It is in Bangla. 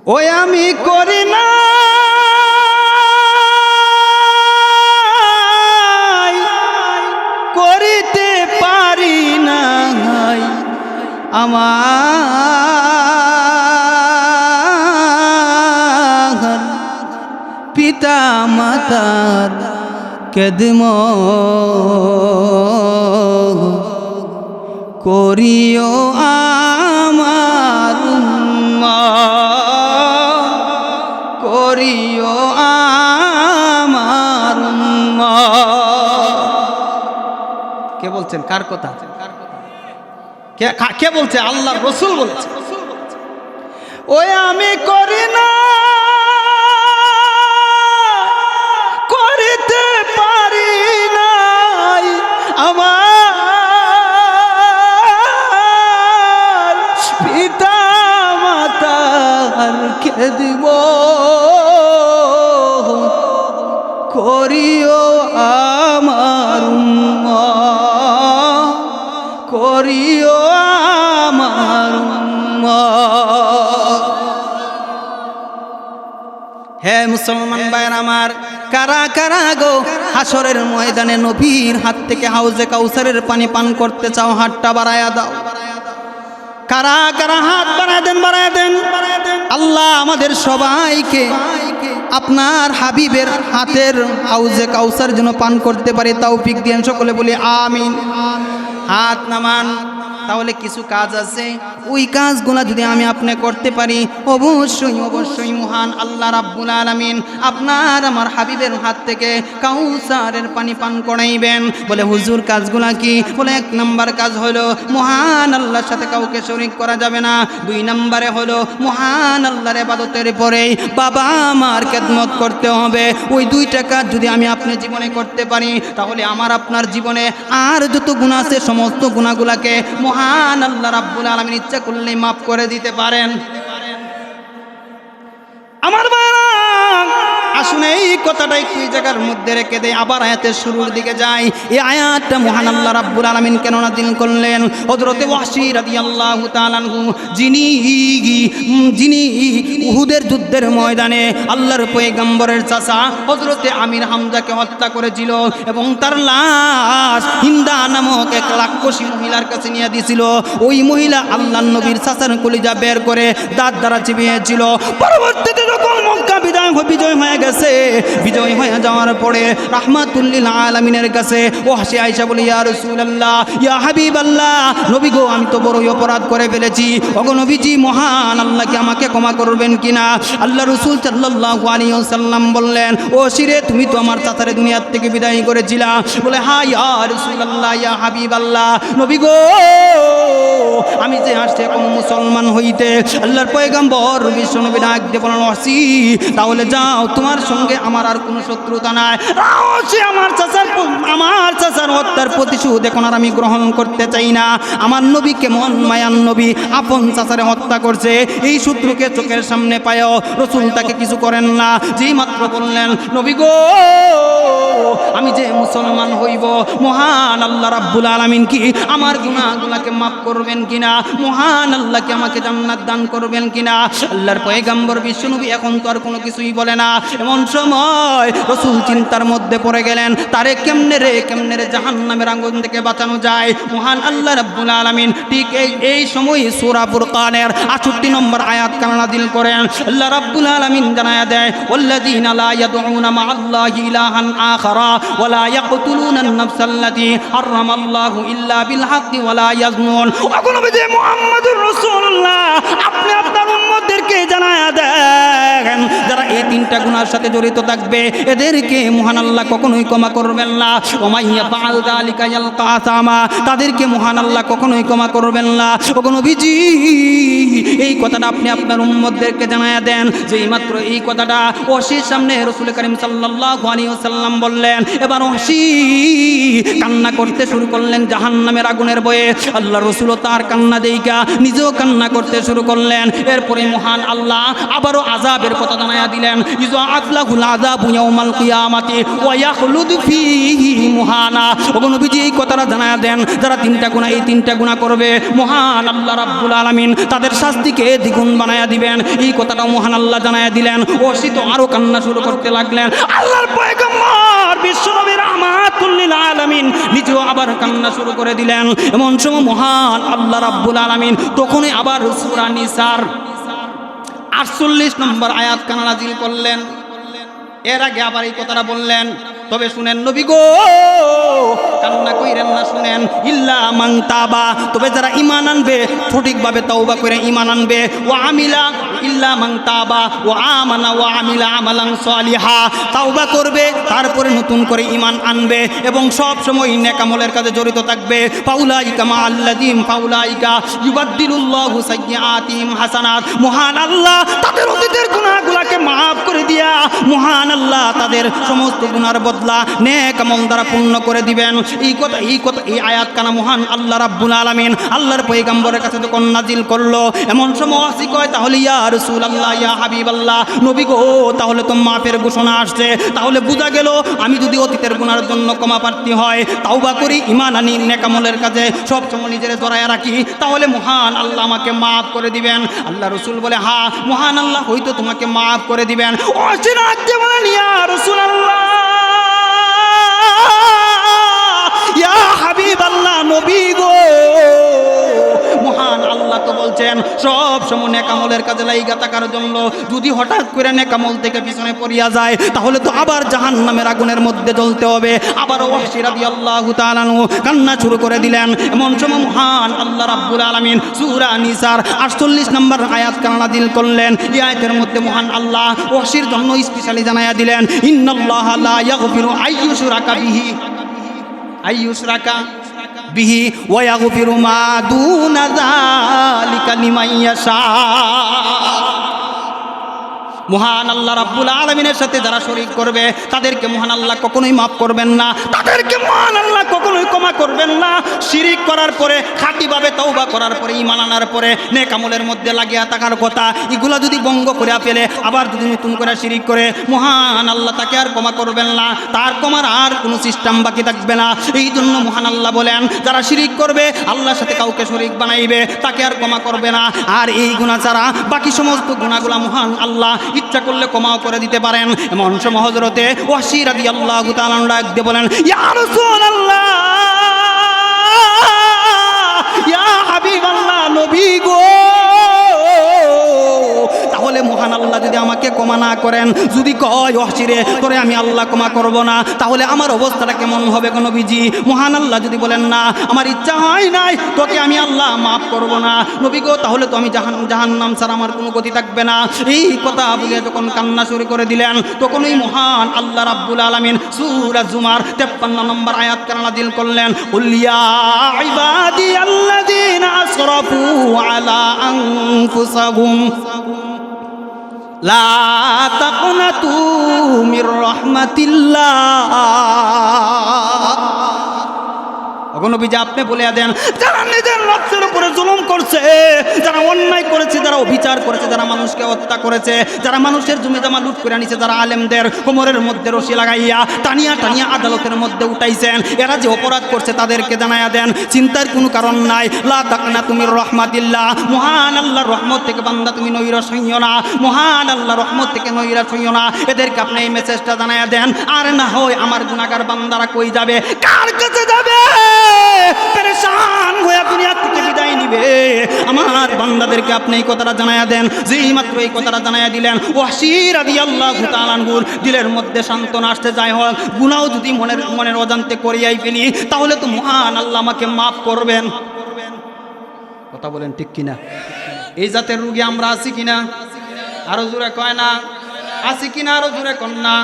ওই আমি করি না করিতে পারি না আমার পিতা মাতার কেদম করিও আমার করিও আমার কে বলছেন? কার কথা? কে বলছে? আল্লাহ রসুল বলছে। ওই আমি করি না করিতে পারি নাই আমার পিতা মাতার খেদব করিও আমার করিও আমার হে মুসলমান ভাইরা আমার, কারা কারা গো হাসরের ময়দানে নবীর হাত থেকে হাউজে কাউসারের পানি পান করতে চাও? হাতটা বাড়ায়া দাও। কারা কারা হাত বাড়ায় দেন, বাড়ায় দেন। আল্লাহ আমাদের সবাইকে আপনার হাবিবের হাতের হাউজে কাউসার যেন পান করতে পারে তৌফিক দিয়েন। সকলে বলি আমিন। হাত নামান। তাহলে কিছু কাজ আছে, ওই কাজগুলা যদি আমি আপনি করতে পারি, অবশ্যই অবশ্যই মহান আল্লাহ রাব্বুল আলামিন আপনার আমার হাবিবের হাত থেকে কাউসারের পানি পান করাইবেন। বলে হুজুর কাজগুলা কি? বলে 1 নাম্বার কাজ হলো মহান আল্লাহর সাথে কাউকে শরীক করা যাবে না। 2 নম্বরে হলো মহান আল্লাহর ইবাদতের পরে বাবা মার খেদমত করতে হবে। ওই 2টা কাজ যদি আমি আপনি জীবনে করতে পারি, তাহলে আমার আপনার জীবনে আর যত গুনাহ আছে সমস্ত গুনাহগুলোকে মহান আল্লাহ রাব্বুল আলামিন ইচ্ছা করলে মাফ করে দিতে পারেন। আমার ভাইরা আসুন এই কথাটা একটু এই জায়গার মধ্যে রেখে দেয়, আবার আয়াতের শুরুর দিকে যাই। এই আয়াতটা মহান আল্লাহ রাব্বুল আলামিন কেন নাযিল করলেন? হযরতে ওয়াহশী রাদিয়াল্লাহু তাআলা আনহু যিনি উহুদের যুদ্ধের ময়দানে আল্লাহর পয়গম্বরের চাচা হযরতে আমির হামজাকে হত্যা করেছিল এবং তার লাশ হিন্দা নামক এক রাক্ষসী মহিলার কাছে নিয়ে দিয়েছিল। ওই মহিলা আল্লাহর নবীর চাচার কলিজা বের করে দাঁত দ্বারা চিবিয়েছিল। পরবর্তীতে যখন মক্কা বিজয় হয়ে গেছে, বিজয় হয়ে যাওয়ার পরে রাহমাতুল লিল আলামিনের কাছে ওয়াহশী আয়েশা বলে, ইয়া রাসূলুল্লাহ, ইয়া হাবিবাল্লাহ, নবী গো আমি তো বড়ই অপরাধ করে ফেলেছি। ওগো নবীজি, মহান আল্লাহ কি আমাকে ক্ষমা করবেন কিনা? আল্লাহ রাসূল সাল্লাল্লাহু আলাইহি ওয়াসাল্লাম বললেন, ও শিরে তুমি তো আমার চাচারে দুনিয়ার থেকে বিদায় করেছিলা। বলে, হ্যাঁ ইয়া রাসূলুল্লাহ, ইয়া হাবিবাল্লাহ, নবী গো আমি যে আসছে এখন মুসলমান হইতে আল্লাহর পয়গম্বর বিশ্বনবী ডাক দিয়ে বলেন, ওয়াহশী তাহলে যাও, তোমার সঙ্গে আমার আর কোনো শত্রুতা নাই। আমার চাচার হত্যার প্রতিশোধ এখন আর আমি গ্রহণ করতে চাই না। আমার নবী কেমন মায়ান নবী, আপন চাচারে হত্যা করছে, এই শত্রুকে চোখের সামনে পায়ও রাসূল তাকে কিছু করেন না। যেই মাত্র বললেন, নবী গো আমি যে মুসলমান হইব, মহান আল্লাহ রাব্বুল আলামিন কি আমার গুনাহগুলোকে মাফ করবেন কিনা? মহান আল্লাহ কি আমাকে জান্নাত দান করবেন কিনা? আল্লাহর পয়গম্বর বিশ্বনবী এখন তো আর কোনো কিছুই বলে না। এমন সময় রাসূল চিন্তার মধ্যে পড়ে গেলেন, তারে কেমনে রে জাহান্নামের আগুন থেকে বাঁচানো যায়। মহান আল্লাহ রাব্বুল আলামিন ঠিক এই সময় সূরা ফুরকানের 68 নম্বর আয়াত নাযিল করেন। আল্লাহ রাব্বুল আলামিন জানায়া দেয়, ওয়াল্লাযীনা লা ইয়াদউনা মা'আল্লাহি ইলাহান আখারা ওয়া লা ইয়াকতুলুনা আন-নাফসাল্লাতী হারামাল্লাহু ইল্লা বিল হাক্কি ওয়া লা ইয়াজনুন। ওগো নবী মুহাম্মদুর রাসূলুল্লাহ, আপনি আপনার উম্মতদেরকে জানায়া দেন, যারা এই 3টা গুনাহের সাথে জড়িত থাকবে এদেরকে মহান আল্লাহ কখনোই ক্ষমা করবেন না। ওয়া মাইয়া ফাআল যালিকা ইয়ালকা আসামা, তাদেরকে মহান আল্লাহ কখনোই ক্ষমা করবেন না। ওগো নবীজি এই কথাটা আপনি আপনার উম্মতদেরকে জানায়া দেন। যেই মাত্র এই কথাটা ওয়াহশীর সামনে রাসূল করিম সাল্লাল্লাহু আলাইহি ওয়াসাল্লাম বললেন, এবার ওয়াহশী কান্না করতে শুরু করলেন জাহান্নামের আগুনের ভয়ে। আল্লাহ রাসূলও তার কান্না দেইখা নিজেও কান্না করতে শুরু করলেন। এরপরে মহান আল্লাহ আবারও আযাবের কথা জানায়া দিলেন, ইযআফ লাহুল আযাবু ইয়াউমাল কিয়ামাতি ওয়া ইয়াখলুদু ফীহি মুহানা। ওগো নবীজি এই কথাটা জানায়া দেন, যারা এই তিনটা গুনাহ করবে মহান আল্লাহ রাব্বুল আলামিন তাদের শাস্তিকে দ্বিগুণ বানায়া দিবেন। এই কথাটাও মহান আল্লাহ জানায়া দিলেন। ওয়াসি তো আরো কান্না শুরু করতে লাগলেন। আল্লাহর পয়গম্বর বিশ্বনবী রাহমাতুল লিল আলামিন নিজেও আবার কান্না শুরু করে দিলেন। এমন সময় মহান আল্লাহ রাব্বুল আলামিন তখনই আবার সূরা নিসার 48 নম্বর আয়াত কানা নাজিল করলেন। এর আগে আবার এই কথাটা বললেন, তবে শুনেন নবী গো, কান্না কইরেন না, শুনেন, ইল্লা মান তাবা, তবে যারা ঈমান আনবে, সঠিকভাবে তওবা করে ঈমান আনবে, ওয়া আমিলা, ইল্লা মান তাবা ওয়া আমানা ওয়া আমিলা আমালান সালিহা, তওবা করবে তারপরে নতুন করে ঈমান আনবে এবং সব সময় নেক আমলের কাজে জড়িত থাকবে, ফাউলাইকা মাআল্লাযিম ফাউলাইকা ইউবাদদিলুল্লাহু সাইয়্যাতিহিম হাসানাত। মহান আল্লাহ তাদের অতীতের গুনাহগুলোকে maaf করে দিয়া মহান আল্লাহ তাদের সমস্ত গুনার বদলা নেক আমল দ্বারা পূর্ণ করে দিবেন। এই আয়াত কানা মহান আল্লাহ রাব্বুল আলামিন আল্লাহর পয়গম্বরের কাছে যখন নাজিল করলো, এমন সময় আসি কয়, তাহলে ইয়া রাসূলুল্লাহ, ইয়া হাবিবাল্লাহ, নবী গো, তাহলে তো মাফের ঘোষণা আসছে। তাহলে বোঝা গেল আমি যদি অতীতের গুনার জন্য ক্ষমা প্রার্থী হয়, তাওবা করি, ঈমান আনি, নেক আমলের কাজে সব সময় নিজের জড়ায় রাখি, তাহলে মহান আল্লাহ আমাকে মাফ করে দিবেন। আল্লাহ রাসূল বলে, হ্যাঁ মহান আল্লাহ হয়তো তোমাকে মাফ করে দিবেন। অচিনাতে বলেন, ইয়া রাসূলুল্লাহ, ইয়া হাবিবাল্লাহ, নবী গো, মহান আল্লাহ তো বলছেন সব সময় নেক আমলের কাজে লাইগা থাকার জন্য। যদি হঠাৎ করে নেক আমল থেকে পিছনে পড়িয়া যায়, তাহলে তো আবার জাহান্নামের আগুনের মধ্যে জ্বলতে হবে। আবার ওয়াহশী রাদিয়াল্লাহু তাআলা আনহু কান্না শুরু করে দিলেন। এমন সময় মহান আল্লাহ রাব্বুল আলামিন সূরা নিসার 48 নম্বর আয়াত কানা নাযিল করলেন। এই আয়াতের মধ্যে মহান আল্লাহ ওয়াহশীর জন্য স্পেশালি জানায়া দিলেন, ইন্নাল্লাহা লা ইয়াগফিরু আইয়ুশরাকা বিহি ওয়া ইয়াগফিরু মা দুনা যালিকা লিমান ইয়াশা। মহান আল্লাহ রাব্বুল আলামিনের সাথে যারা শরীক করবে তাদেরকে মহান আল্লাহ কখনোই মাফ করবেন না, তাদেরকে মহান আল্লাহ কখনোই ক্ষমা করবেন না। শিরিক করার পরে, খাঁটিভাবে তওবা করার পরে, ঈমান আনার পরে নেক আমলের মধ্যে লাগিয়া থাকার কথা, এগুলা যদি ভঙ্গ করে ফেলে, আবার যদি নতুন করে শিরিক করে, মহান আল্লাহ তাকে আর ক্ষমা করবেন না, তার ক্ষমার আর কোনো সিস্টেম বাকি থাকবে না। এই জন্য মহান আল্লাহ বলেন, যারা শিরিক করবে, আল্লাহর সাথে কাউকে শরীক বানাইবে, তাকে আর ক্ষমা করবে না। আর এই গুনাহ ছাড়া বাকি সমস্ত গুনাহগুলা মহান আল্লাহ ইচ্ছা করলে ক্ষমাও করে দিতে পারেন। এমন সময় হযরতে ওয়াহশী রাদিয়াল্লাহু তাআলা ডাক দিয়ে বলেন, ইয়া রাসূলুল্লাহ, ইয়া হাবিবাল্লাহ, নবী গো, তাহলে মহান আল্লাহ যদি আমাকে ক্ষমা না করেন, যদি কয় ওয়াহশী রে তোরে আমি আল্লাহ ক্ষমা করব না, তাহলে আমার অবস্থাটা কেমন হবে গো নবীজি? মহান আল্লাহ যদি বলেন, না আমার ইচ্ছা হয় নাই, তোকে আমি আল্লাহ মাফ করব না, নবী গো, তাহলে তো আমি জাহান্নাম ছাড়া আমার কোনো গতি থাকবে না। এই কথা বলে যখন কান্না শুরু করে দিলেন, তখনই মহান আল্লাহ রাব্বুল আলামিন সূরা জুমার 53 নম্বর আয়াত কানা নাযিল করলেন, কুল ইয়া ইবাদিয়াল্লাযীনা আসরাফু আলা আনফুসিহিম লা তাকনাতু মির রাহমাতিল্লাহ। নবীজি আপনি বলে দেন, যারা নিজের নফসের উপরে জুলুম করছে, যারা অন্যায় করেছে, যারা অবিচার করেছে, যারা মানুষকে হত্যা করেছে, যারা মানুষের জমি জমা লুট করে নিছে, যারা আলেমদের কোমরের মধ্যে রশি লাগাইয়া টানিয়া টানিয়া আদালতের মধ্যে উঠাইছেন, এরা যে অপরাধ করছে তাদেরকে জানায়া দেন, চিন্তার কোনো কারণ নাই। লা তাকনাতু মির রাহমাতিল্লাহ, মহান আল্লাহর রহমত থেকে বান্দা তুমি নৈরাশ হইও না, মহান আল্লাহর রহমত থেকে নৈরাশ হইও না। এদেরকে আপনি এই মেসেজটা জানায়া দেন। আর না হয় আমার গুনাহগার বান্দারা কই যাবে, কার কাছে যাবে? পেরেশান হয়ে দুনিয়া থেকে বিদায় নিবে। আমার বান্দাদেরকে আপনি এই কথাটা জানায়া দেন। যেই মাত্র এই কথাটা জানায়া দিলেন, ওয়াহশী রাদিয়াল্লাহু তাআলা আনহুর দিলের মধ্যে সান্ত্বনা আসতে যায়, হয় গুনাহ যদি মনের অজান্তে করিয়াই ফেলি, তাহলে তো মহান আল্লাহ আমাকে মাফ করবেন। কথা বলেন ঠিক কিনা? এই জাতের রোগী আমরা আছি কিনা? আরো জোরে কয় না? আছি কিনা? আরো জোরে কন না?